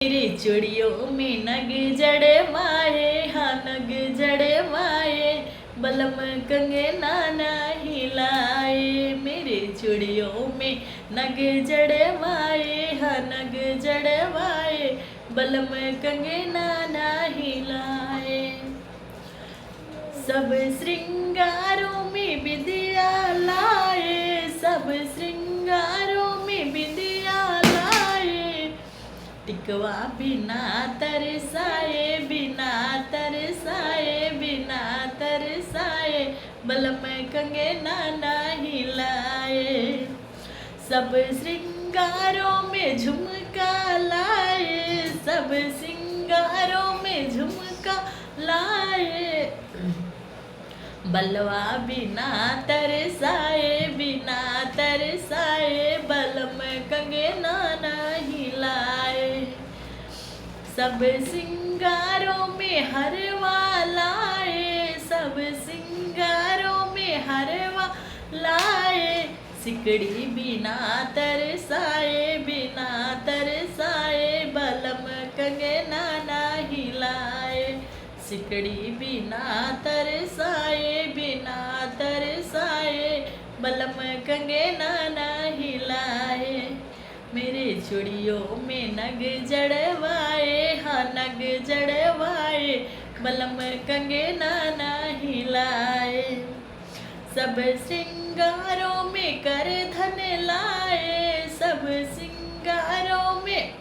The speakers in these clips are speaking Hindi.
मेरी चूड़ियों में नग जड़े माए, हाँ नग जड़े माए, बलम कंगना नहीं लाए। मेरे चूड़ियों में नग जड़े माए, हाँ नग जड़े माए, बलम कंगना नहीं लाए। सब श्रृंगारों में बिंदिया लाए, सब श्रृंगारों में बिंदिया लाए, टिकवा बिना तरसाए, बिना तरसाए, बिना तरसाए, बलम कंगना नहीं लाए। सब श्रृंगारों में झुमका लाए, सब श्रृंगारों में झुमका लाए, बलवा बिना तरसाए, बिना तरसाए, बलम कंगना नहीं लाए। सब सिंगारों में हरवा लाए, सब सिंगारों में हरवा लाए, सिकड़ी बिना तरसाए, बिना तरसाए, बलम कंगना नहीं लाए। सिकड़ी बिना तरसाए, बिना तरसाए, बलम कंगना नहीं लाए। मेरे चूड़ियों में नग जड़वाए, हाँ नग जड़वाए, बलम कंगना नहीं लाए। सब श्रृंगारों में कर धन लाए, सब श्रृंगारों में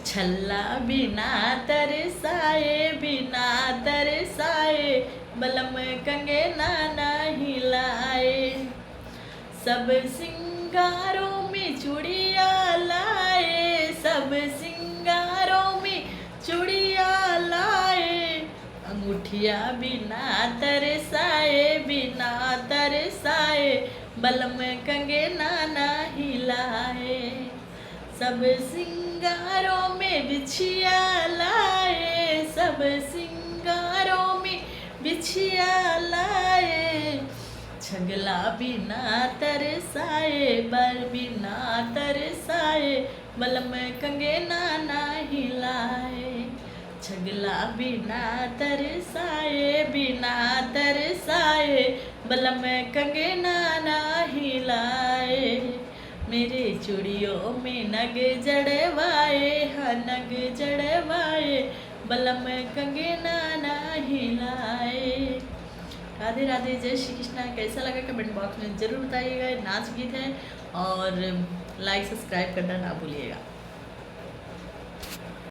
छल्ला बिना तरसाए, बिना तरसाए, बलम कंगना नहीं लाए। सब सिंगारों में चूड़िया लाए, सब सिंगारों में चूड़िया लाए, अंगूठिया बिना तरसाए, बिना तरसाए, बलम कंगना नहीं लाए। सब सिंगारों में बिछिया लाए, सब सिंगारों में बिछिया लाए, छगला बिना तरसाए, बर बिना तरसाए, बलम कंगना नहीं लाए। छगला बिना तरसाए, बिना तरसाए, बलम कंगना नहीं लाए। मेरे चूड़ियों में नग जड़वाए, हाँ नग जड़वाए, बलम कंगना नहीं लाए। राधे राधे, जय श्री कृष्णा। कैसा लगा कमेंट बॉक्स में ज़रूर बताइएगा। नाच गीत है और लाइक सब्सक्राइब करना ना भूलिएगा।